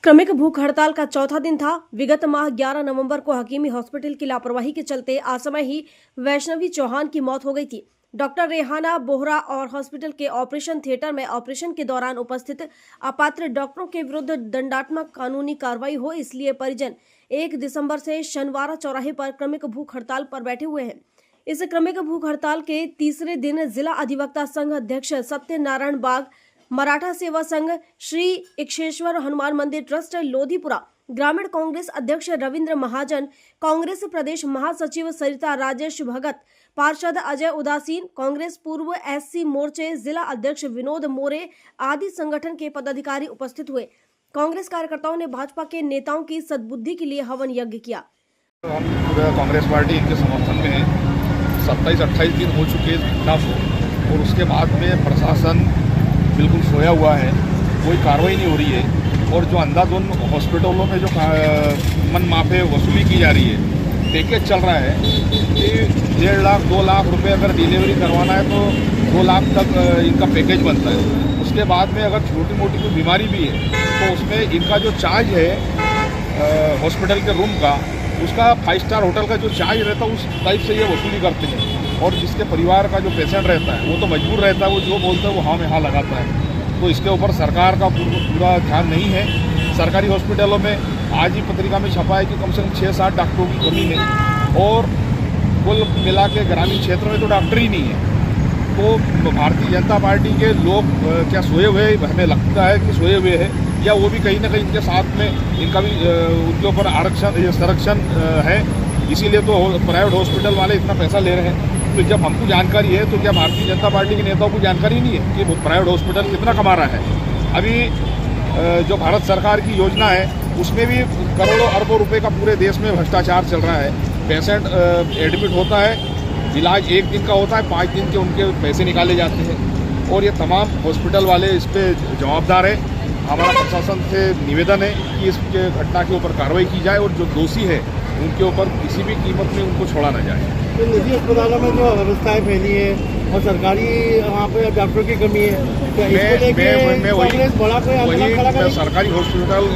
क्रमिक भूख हड़ताल का चौथा दिन था। विगत माह 11 नवंबर को हकीमी हॉस्पिटल की लापरवाही के चलते असमय ही वैष्णवी चौहान की मौत हो गई थी। डॉक्टर रेहाना बोहरा और हॉस्पिटल के ऑपरेशन थिएटर में ऑपरेशन के दौरान उपस्थित अपात्र डॉक्टरों के विरुद्ध दंडात्मक कानूनी कार्रवाई हो, इसलिए परिजन 1 दिसंबर से शनिवार चौराहे पर क्रमिक भूख हड़ताल पर बैठे हुए हैं। इस क्रमिक भूख हड़ताल के तीसरे दिन जिला अधिवक्ता संघ अध्यक्ष सत्यनारायण बाग, मराठा सेवा संघ, श्री इक्षेश्वर हनुमान मंदिर ट्रस्ट लोधीपुरा, ग्रामीण कांग्रेस अध्यक्ष रविंद्र महाजन, कांग्रेस प्रदेश महासचिव सरिता राजेश भगत, पार्षद अजय उदासीन, कांग्रेस पूर्व एससी मोर्चे जिला अध्यक्ष विनोद मोरे आदि संगठन के पदाधिकारी उपस्थित हुए। कांग्रेस कार्यकर्ताओं ने भाजपा के नेताओं की सद्बुद्धि के लिए हवन यज्ञ किया। हम पूरा कांग्रेस पार्टी इनके समर्थन में है। 27-28 दिन हो चुके घटना को, और उसके बाद में प्रशासन बिल्कुल सोया हुआ है, कोई कार्रवाई नहीं हो रही है। और जो अंधाधुंध हॉस्पिटलों में जो मन माफे वसूली की जा रही है, पैकेज चल रहा है कि 1.5 लाख 2 लाख रुपए अगर डिलीवरी करवाना है तो 2 लाख तक इनका पैकेज बनता है। उसके बाद में अगर छोटी मोटी कोई बीमारी भी है तो उसमें इनका जो चार्ज है हॉस्पिटल के रूम का, उसका 5 स्टार होटल का जो चार्ज रहता है उस टाइप से ये वसूली करते हैं। और जिसके परिवार का जो पेशेंट रहता है वो तो मजबूर रहता है, वो जो बोलता है वो हाँ में हाँ लगाता है। तो इसके ऊपर सरकार का पूरा ध्यान नहीं है। सरकारी हॉस्पिटलों में आज ही पत्रिका में छपा है कि कम से कम 6-7 डॉक्टरों की कमी है, और कुल मिला के ग्रामीण क्षेत्र में तो डॉक्टर ही नहीं है। तो भारतीय जनता पार्टी के लोग क्या सोए हुए, हमें लगता है कि सोए हुए हैं, या वो भी कहीं ना कहीं इनके साथ में इनका भी उनके ऊपर संरक्षण है। इसीलिए तो प्राइवेट हॉस्पिटल वाले इतना पैसा ले रहे हैं। तो जब हमको जानकारी है तो क्या भारतीय जनता पार्टी के नेताओं को जानकारी नहीं है कि वो प्राइवेट हॉस्पिटल कितना कमा रहा है? अभी जो भारत सरकार की योजना है उसमें भी करोड़ों अरबों रुपए का पूरे देश में भ्रष्टाचार चल रहा है। पेशेंट एडमिट होता है, इलाज 1 दिन का होता है, 5 दिन के उनके पैसे निकाले जाते हैं। और ये तमाम हॉस्पिटल वाले इस पर जवाबदार है। हमारा प्रशासन से निवेदन है कि इस घटना के ऊपर कार्रवाई की जाए, और जो दोषी है उनके ऊपर किसी भी कीमत में उनको छोड़ा न जाए। तो निजी अस्पतालों में जो अव्यवस्थाएं फैली है और सरकारी वहाँ पे डॉक्टरों की कमी है, तो मैं वही सरकारी हॉस्पिटल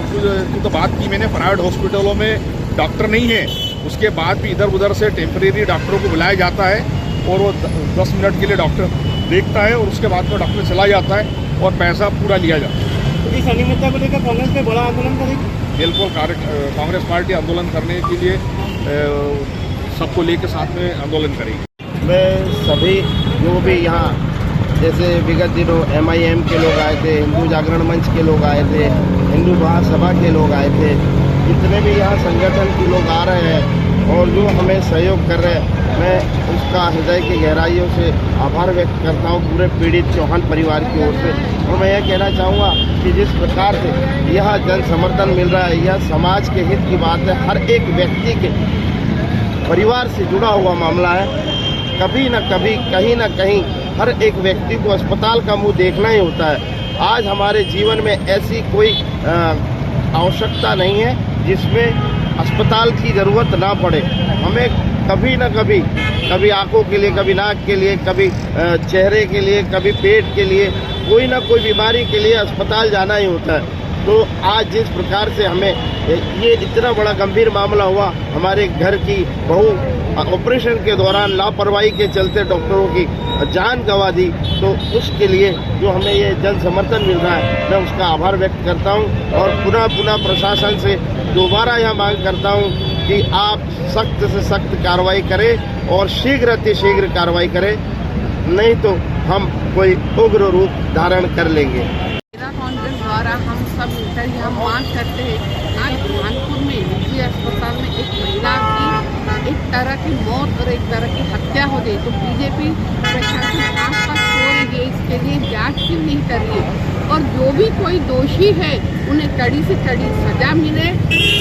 की तो बात की मैंने। प्राइवेट हॉस्पिटलों में डॉक्टर नहीं है, उसके बाद भी इधर उधर से टेम्परेरी डॉक्टरों को बुलाया जाता है, और वो 10 मिनट के लिए डॉक्टर देखता है और उसके बाद में डॉक्टर चला जाता है और पैसा पूरा लिया जाता है। तो इस अनियमितता को लेकर कांग्रेस में बड़ा आंदोलन करेगी। बिल्कुल कांग्रेस पार्टी आंदोलन करने के लिए सबको लेकर साथ में आंदोलन करेगी। मैं सभी जो भी यहाँ जैसे विगत दिनों MIM के लोग आए थे, हिंदू जागरण मंच के लोग आए थे, हिंदू महासभा के लोग आए थे, जितने भी यहाँ संगठन के लोग आ रहे हैं और जो हमें सहयोग कर रहे हैं, मैं उसका हृदय की गहराइयों से आभार व्यक्त करता हूँ पूरे पीड़ित चौहान परिवार की ओर से। और मैं यह कहना चाहूँगा कि जिस प्रकार से यह जन समर्थन मिल रहा है, यह समाज के हित की बात है। हर एक व्यक्ति के परिवार से जुड़ा हुआ मामला है। कभी न कभी कहीं न कहीं हर एक व्यक्ति को अस्पताल का मुंह देखना ही होता है। आज हमारे जीवन में ऐसी कोई आवश्यकता नहीं है जिसमें अस्पताल की ज़रूरत ना पड़े। हमें कभी न कभी, कभी आंखों के लिए, कभी नाक के लिए, कभी चेहरे के लिए, कभी पेट के लिए, कोई ना कोई बीमारी के लिए अस्पताल जाना ही होता है। तो आज जिस प्रकार से हमें ये इतना बड़ा गंभीर मामला हुआ, हमारे घर की बहू ऑपरेशन के दौरान लापरवाही के चलते डॉक्टरों की जान गंवा दी, तो उसके लिए जो हमें ये जन समर्थन मिल रहा है, मैं उसका आभार व्यक्त करता हूं। और पुनः प्रशासन से दोबारा यह मांग करता हूं कि आप सख्त से सख्त कार्रवाई करें और शीघ्र अतिशीघ्र कार्रवाई करें, नहीं तो हम कोई उग्र रूप धारण कर लेंगे। कांग्रेस द्वारा हम सब मिलकर यह मांग करते हैं। आज बुरहानपुर में निजी अस्पताल में एक महिला की एक तरह की मौत और एक तरह की हत्या हो गई, तो बीजेपी प्रशासन आसपास हो रही है, इसके लिए जांच क्यों नहीं कर रही है? और जो भी कोई दोषी है उन्हें कड़ी से कड़ी सजा मिले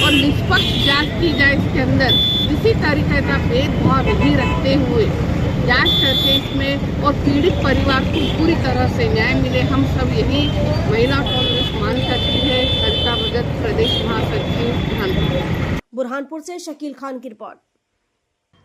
और निष्पक्ष जांच की जाए इसके अंदर। इसी तरीके का भेदभाव विधि रखते हुए जांच करके इसमें और पीड़ित परिवार को पूरी तरह से न्याय मिले। हम सब यही महिला कांग्रेस मांग करती है। सरिता भगत, प्रदेश महासचिव, बुरहानपुर से शकील खान की रिपोर्ट।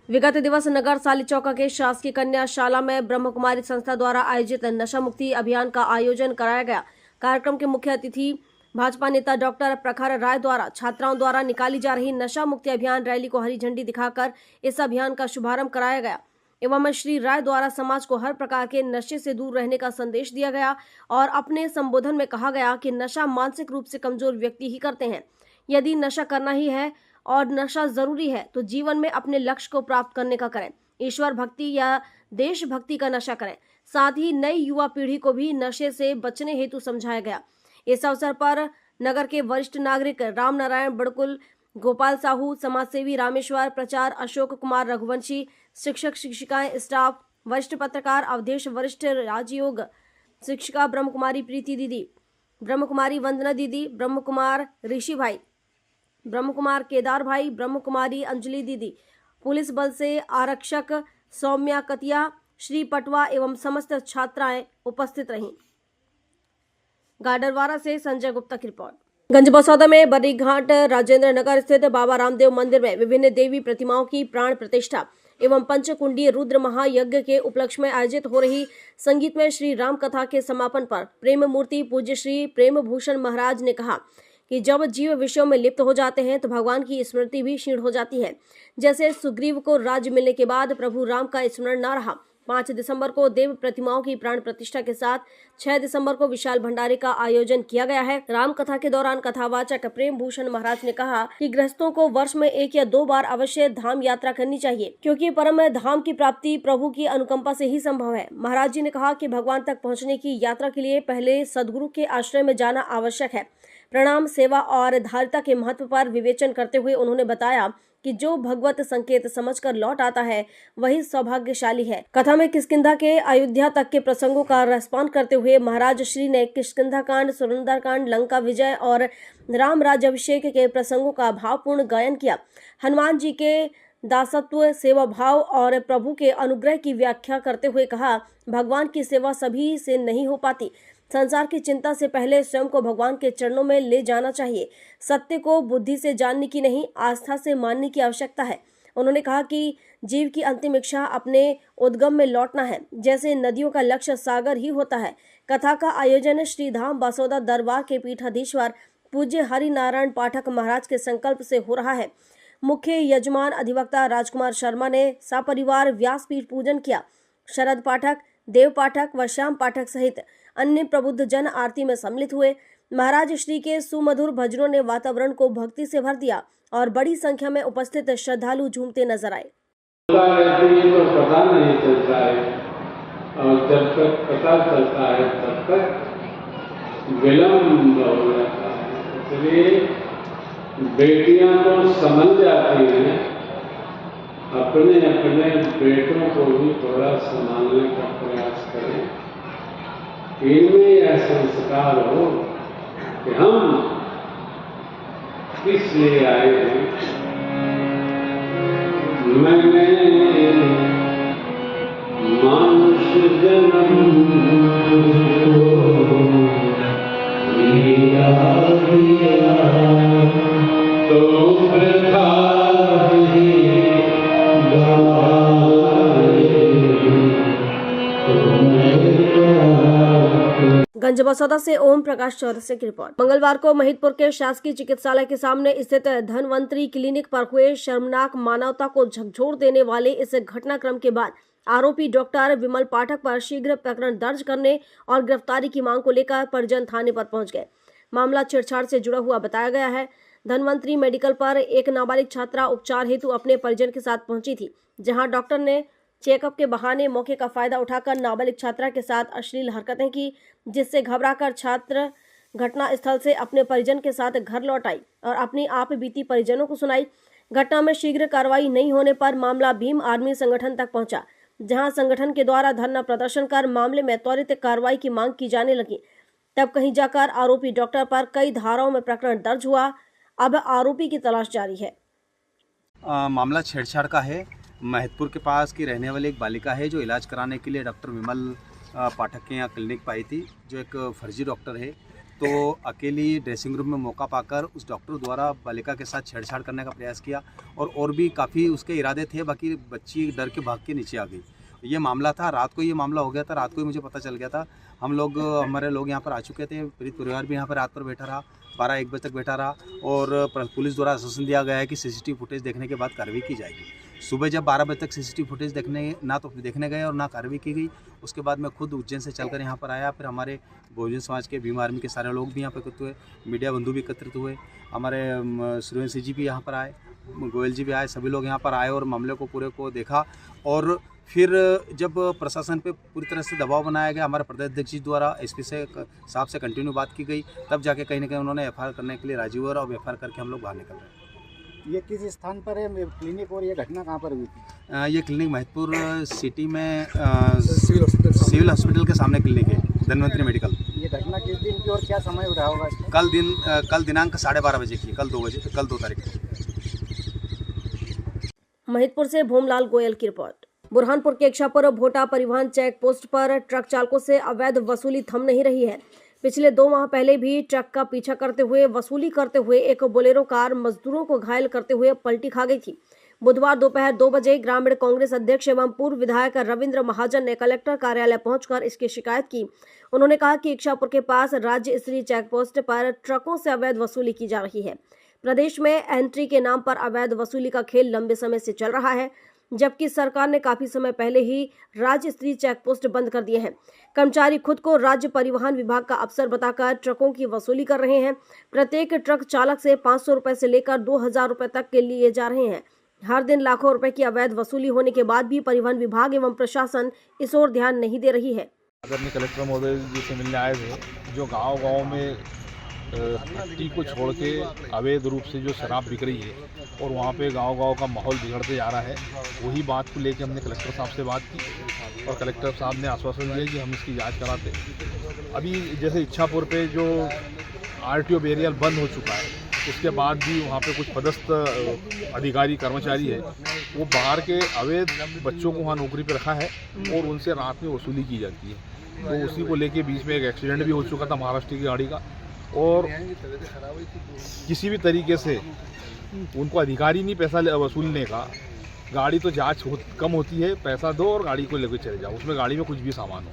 विगत दिवस नगर सालीचौका के शासकीय कन्या शाला में ब्रह्म कुमारी संस्था द्वारा आयोजित नशा मुक्ति अभियान का आयोजन कराया गया। कार्यक्रम के मुख्य अतिथि भाजपा नेता डॉक्टर प्रखर राय द्वारा छात्राओं द्वारा निकाली जा रही नशा मुक्ति अभियान रैली को हरी झंडी दिखाकर इस अभियान का शुभारंभ कराया गया एवं श्री राय द्वारा समाज को हर प्रकार के नशे से दूर रहने का संदेश दिया गया और अपने संबोधन में कहा गया कि नशा मानसिक रूप से कमजोर व्यक्ति ही करते हैं। यदि नशा करना ही है और नशा जरूरी है तो जीवन में अपने लक्ष्य को प्राप्त करने का करें, ईश्वर भक्ति या देशभक्ति का नशा करें। साथ ही नई युवा पीढ़ी को भी नशे से बचने हेतु समझाया गया। इस अवसर पर नगर के वरिष्ठ नागरिक राम नारायण बड़कुल, गोपाल साहू, समाजसेवी रामेश्वर प्रचार, अशोक कुमार रघुवंशी, शिक्षक शिक्षिकाएं, स्टाफ, वरिष्ठ पत्रकार अवधेश, वरिष्ठ राजयोग शिक्षिका ब्रह्म कुमारी प्रीति दीदी, ब्रह्म कुमारी वंदना दीदी, ब्रह्म कुमार ऋषि भाई, ब्रह्म कुमार केदार भाई, ब्रह्म कुमारी अंजलि दीदी, पुलिस बल से आरक्षक सौम्या कतिया, श्री पटवा एवं समस्त छात्राएं उपस्थित रहीं। गाडरवारा से संजय गुप्ता की रिपोर्ट। गंजबसौदा में बर्रीघाट राजेंद्र नगर स्थित बाबा रामदेव मंदिर में विभिन्न देवी प्रतिमाओं की प्राण प्रतिष्ठा एवं पंचकुंडीय रुद्र महायज्ञ के उपलक्ष्य में आयोजित हो रही संगीतमय श्री राम कथा के समापन पर प्रेम मूर्ति पूज्य श्री प्रेम भूषण महाराज ने कहा कि जब जीव विषयों में लिप्त हो जाते हैं तो भगवान की स्मृति भी क्षीण हो जाती है। जैसे सुग्रीव को राज्य मिलने के बाद प्रभु राम का स्मरण न रहा। 5 दिसंबर को देव प्रतिमाओं की प्राण प्रतिष्ठा के साथ 6 दिसंबर को विशाल भंडारे का आयोजन किया गया है। राम कथा के दौरान कथावाचक प्रेम भूषण महाराज ने कहा कि गृहस्थों को वर्ष में 1 या 2 बार अवश्य धाम यात्रा करनी चाहिए, क्योंकि परम धाम की प्राप्ति प्रभु की अनुकंपा से ही संभव है। महाराज जी ने कहा कि भगवान तक पहुँचने की यात्रा के लिए पहले सदगुरु के आश्रय में जाना आवश्यक है। प्रणाम, सेवा और धारिता के महत्व पर विवेचन करते हुए उन्होंने बताया कि जो भगवत संकेत समझकर लौट आता है वही सौभाग्यशाली है। कथा में किष्किंधा के अयोध्या तक के प्रसंगों का रेस्पॉन्ड करते हुए महाराज श्री ने किष्किंधा कांड, सुरंदर कांड, लंका विजय और राम राज्याभिषेक के प्रसंगों का भावपूर्ण गायन किया। हनुमान जी के दासत्व, सेवा भाव और प्रभु के अनुग्रह की व्याख्या करते हुए कहा, भगवान की सेवा सभी से नहीं हो पाती। संसार की चिंता से पहले स्वयं को भगवान के चरणों में ले जाना चाहिए। सत्य को बुद्धि से जानने की नहीं, आस्था से मानने की आवश्यकता है। उन्होंने कहा कि जीव की अंतिम इच्छा अपने उद्गम में लौटना है। जैसे नदियों का लक्ष्य सागर ही होता है। कथा का आयोजन श्री धाम बासोदा दरबार के पीठाधीश्वर पूज्य हरि नारायण पाठक महाराज के संकल्प से हो रहा है। मुख्य यजमान अधिवक्ता राजकुमार शर्मा ने सपरिवार व्यासपीठ पूजन किया। शरद पाठक, देव पाठक व श्याम पाठक सहित अन्य प्रबुद्ध जन आरती में सम्मिलित हुए। महाराज श्री के सुमधुर भजनों ने वातावरण को भक्ति से भर दिया और बड़ी संख्या में उपस्थित श्रद्धालु झूमते नजर आए। तो पता नहीं चलता है और जब तक पता चलता है तब तक विलम्ब हो जाता है। इसलिए बेटियां तो समझ जाती हैं, अपने अपने बेटों को भी थोड़ा संभालने का प्रयास करें। इनमें यह संस्कार हो कि हम किस लिए आए हैं। मैंने मानुष जन्म लिया तो गंजबसौदा से ओम प्रकाश चौरसिया की रिपोर्ट। मंगलवार को महिदपुर के शासकीय चिकित्सालय के सामने स्थित धनवंतरी क्लिनिक पर हुए शर्मनाक, मानवता को झकझोर देने वाले इस घटनाक्रम के बाद आरोपी डॉक्टर विमल पाठक पर शीघ्र प्रकरण दर्ज करने और गिरफ्तारी की मांग को लेकर परिजन थाने पर पहुंच गए। मामला छेड़छाड़ से जुड़ा हुआ बताया गया है। धनवंतरी मेडिकल पर एक नाबालिग छात्रा उपचार हेतु अपने परिजन के साथ पहुंची थी, जहां डॉक्टर ने चेकअप के बहाने मौके का फायदा उठाकर नाबालिग छात्रा के साथ अश्लील हरकतें की, जिससे घबराकर छात्र घटना स्थल से अपने परिजन के साथ घर लौट आई और अपनी आप बीती परिजनों को सुनाई। घटना में शीघ्र कार्रवाई नहीं होने पर मामला भीम आर्मी संगठन तक पहुंचा, जहां संगठन के द्वारा धरना प्रदर्शन कर मामले में त्वरित कार्रवाई की मांग की जाने लगी। तब कहीं जाकर आरोपी डॉक्टर पर कई धाराओं में प्रकरण दर्ज हुआ। अब आरोपी की तलाश जारी है। मामला छेड़छाड़ का है। महिदपुर के पास की रहने वाली एक बालिका है जो इलाज कराने के लिए डॉक्टर विमल पाठक के यहाँ क्लिनिक पर आई थी, जो एक फर्जी डॉक्टर है। तो अकेली ड्रेसिंग रूम में मौका पाकर उस डॉक्टर द्वारा बालिका के साथ छेड़छाड़ करने का प्रयास किया और भी काफ़ी उसके इरादे थे, बाकी बच्ची डर के भाग के नीचे आ गई। ये मामला था, रात को ये मामला हो गया था। रात को ही मुझे पता चल गया था। हमारे लोग यहाँ पर आ चुके थे, पीड़ित परिवार भी यहाँ पर रात पर बैठा रहा। 12-1 बजे तक बैठा रहा और पुलिस द्वारा आश्वासन दिया गया है कि सीसीटीवी फुटेज देखने के बाद कार्रवाई की जाएगी। सुबह जब 12 बजे तक सीसीटीवी फुटेज देखने गए और ना कार्रवाई की गई, उसके बाद मैं खुद उज्जैन से चलकर यहाँ पर आया। फिर हमारे बहुजन समाज के भीम आर्मी के सारे लोग भी यहाँ पर एकत्रित हुए, मीडिया बंधु भी एकत्रित हुए, हमारे सुरेंद्र सिंह जी भी यहाँ पर आए, गोयल जी भी आए, सभी लोग यहाँ पर आए और मामले को पूरे को देखा। और फिर जब प्रशासन पे पूरी तरह से दबाव बनाया गया, हमारे प्रदेश अध्यक्ष जी द्वारा एसपी साहब से कंटिन्यू बात की गई, तब जाके कहीं ना कहीं उन्होंने एफआईआर करने के लिए राजी हुए और एफआईआर करके हम लोग बाहर निकल रहे हैं। ये किस स्थान पर है क्लिनिक और ये घटना कहाँ पर हुई थी? ये क्लिनिक महतपुर सिटी में सिविल हॉस्पिटल के सामने क्लिनिक है, धन्वंतरी मेडिकल। ये घटना किस दिन की और क्या समय रहा होगा इसका? कल दिनांक 12:30 बजे की, कल 2 तारीख को। महिदपुर से भूमलाल गोयल की रिपोर्ट। बुरहानपुर के इच्छापुर भोटा परिवहन चेक पोस्ट पर ट्रक चालकों से अवैध वसूली थम नहीं रही है। पिछले 2 माह पहले भी ट्रक का पीछा करते हुए वसूली करते हुए एक बोलेरो कार मजदूरों को घायल करते हुए पलटी खा गई थी। बुधवार दोपहर 2 बजे ग्रामीण कांग्रेस अध्यक्ष एवं पूर्व विधायक रविंद्र महाजन ने कलेक्टर कार्यालय पहुंचकर इसकी शिकायत की। उन्होंने कहा कि इच्छापुर के पास राज्य स्तरीय चेक पोस्ट पर ट्रकों से अवैध वसूली की जा रही है। प्रदेश में एंट्री के नाम पर अवैध वसूली का खेल लंबे समय से चल रहा है, जबकि सरकार ने काफी समय पहले ही राज्य स्तरीय चेक पोस्ट बंद कर दिए हैं। कर्मचारी खुद को राज्य परिवहन विभाग का अफसर बताकर ट्रकों की वसूली कर रहे हैं। प्रत्येक ट्रक चालक से 500 रुपए से लेकर 2000 रुपए तक के लिए जा रहे हैं। हर दिन लाखों रुपए की अवैध वसूली होने के बाद भी परिवहन विभाग एवं प्रशासन इस ओर ध्यान नहीं दे रही है। आदरणीय कलेक्टर महोदय जी से मिलने आए थे, जो गांव-गांव में भट्टी को छोड़ के अवैध रूप से जो शराब बिक रही है और वहाँ पे गांव-गांव का माहौल बिगड़ते जा रहा है, वही बात को लेके हमने कलेक्टर साहब से बात की और कलेक्टर साहब ने आश्वासन दिया कि हम इसकी जांच कराते हैं। अभी जैसे इच्छापुर पे जो आरटीओ बैरियर बंद हो चुका है, उसके बाद भी वहाँ पे कुछ पदस्थ अधिकारी कर्मचारी है, वो बाहर के अवैध बच्चों को वहाँ नौकरी पे रखा है और उनसे रात में वसूली की जाती है। तो उसी को लेके बीच में एक एक्सीडेंट भी हो चुका था महाराष्ट्र की गाड़ी का, और किसी भी तरीके से उनको अधिकारी नहीं पैसा वसूलने का। गाड़ी तो जांच कम होती है, पैसा दो और गाड़ी को लेकर चले जाओ, उसमें गाड़ी में कुछ भी सामान हो।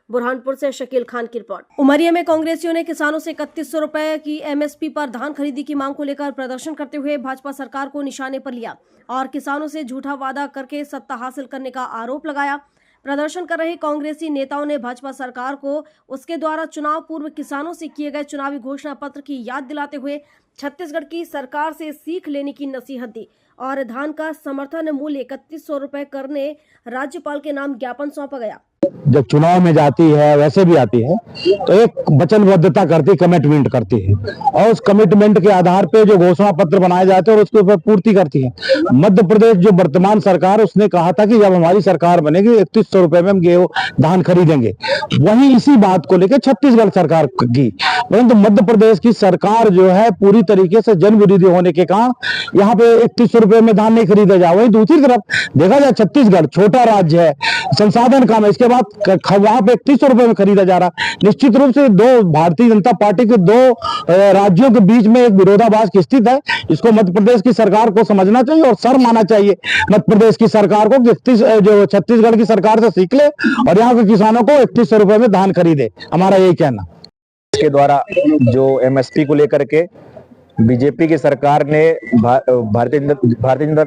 बुरहानपुर से शकील खान की रिपोर्ट। उमरिया में कांग्रेसियों ने किसानों से 3100 रुपए की एमएसपी पर धान खरीदी की मांग को लेकर प्रदर्शन करते हुए भाजपा सरकार को निशाने पर लिया और किसानों से झूठा वादा करके सत्ता हासिल करने का आरोप लगाया। प्रदर्शन कर रहे कांग्रेसी नेताओं ने भाजपा सरकार को उसके द्वारा चुनाव पूर्व किसानों से किए गए चुनावी घोषणा पत्र की याद दिलाते हुए छत्तीसगढ़ की सरकार से सीख लेने की नसीहत दी और धान का समर्थन मूल्य 3100 रुपए करने राज्यपाल के नाम ज्ञापन सौंपा गया। जब चुनाव में जाती है, वैसे भी आती है, तो एक वचनबद्धता करती, कमिटमेंट करती है और उस कमिटमेंट के आधार पे जो घोषणा पत्र बनाए जाते हैं और उसके ऊपर पूर्ति करती है। मध्य प्रदेश जो वर्तमान सरकार, उसने कहा था कि जब हमारी सरकार बनेगी 3100 रुपए में हम गेहूं धान खरीदेंगे। वही इसी बात को लेकर छत्तीसगढ़ सरकार की, परंतु मध्य प्रदेश की सरकार जो है पूरी तरीके से जन विरोधी होने के कारण यहाँ पे 3100 रुपए में धान नहीं खरीदा जा। वही दूसरी तरफ देखा जाए, छत्तीसगढ़ छोटा राज्य है, संसाधन कम है, इसके बाद वहां पे 3100 रुपए में खरीदा जा रहा। निश्चित रूप से दो भारतीय जनता पार्टी के दो राज्यों के बीच में एक विरोधाभास की स्थिति है। इसको मध्य प्रदेश की सरकार को समझना चाहिए और सर मानना चाहिए मध्य प्रदेश की सरकार को, जो छत्तीसगढ़ की सरकार से सीख ले और यहाँ के किसानों को 3100 रुपए में धान खरीदे। हमारा यही कहना। इसके द्वारा जो एमएसपी को लेकर के बीजेपी की सरकार ने, भारतीय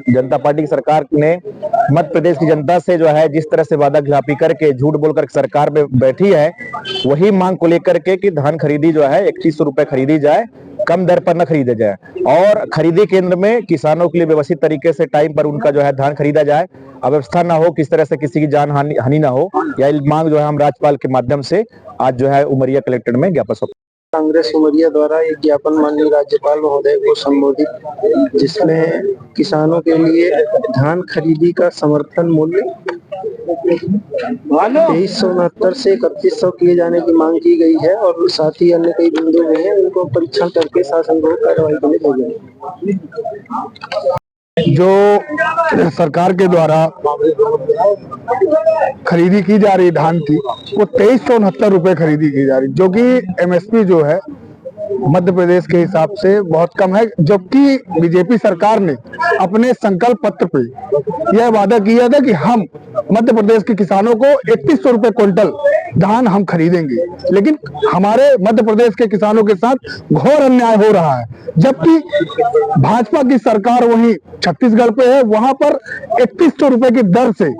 जनता पार्टी की सरकार ने मध्य प्रदेश की जनता से जो है जिस तरह से वादा खिलाफी करके झूठ बोलकर सरकार में बैठी है, वही मांग को लेकर के कि धान खरीदी जो है 3100 रुपए खरीदी जाए, कम दर पर न खरीदे जाए और खरीदी केंद्र में किसानों के लिए व्यवस्थित तरीके से टाइम पर उनका जो है धान खरीदा जाए, अव्यवस्था ना हो, किस तरह से किसी की जान हानि ना हो। यह मांग जो है हम राज्यपाल के माध्यम से आज जो है उमरिया कलेक्टेड में ज्ञापन कांग्रेस उमरिया द्वारा एक ज्ञापन माननीय राज्यपाल महोदय को संबोधित, जिसमें किसानों के लिए धान खरीदी का समर्थन मूल्य 2369 से 3100 किए जाने की मांग की गई है और साथ ही अन्य कई बिंदु में है, उनको परीक्षण करके शासन को कार्रवाई के लिए भेजेंगे। जो सरकार के द्वारा खरीदी की जा रही धान की, वो 2369 रुपए खरीदी की जा रही, जो कि एमएसपी जो है मध्य प्रदेश के हिसाब से बहुत कम है, जबकि बीजेपी सरकार ने अपने संकल्प पत्र पे यह वादा किया था कि हम मध्य प्रदेश के किसानों को 3100 रुपए क्विंटल धान हम खरीदेंगे, लेकिन हमारे मध्य प्रदेश के किसानों के साथ घोर अन्याय हो रहा है। जबकि भाजपा की सरकार वहीं छत्तीसगढ़ पे है, वहां पर 3100 रुपए की दर से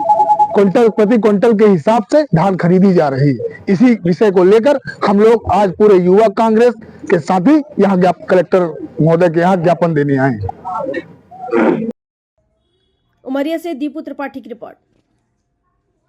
क्विंटल प्रति क्विंटल के हिसाब से धान खरीदी जा रही है। इसी विषय को लेकर हम लोग आज पूरे युवा कांग्रेस के साथ ही यहाँ कलेक्टर महोदय के यहाँ ज्ञापन देने आए। उमरिया से दीपू त्रिपाठी की रिपोर्ट।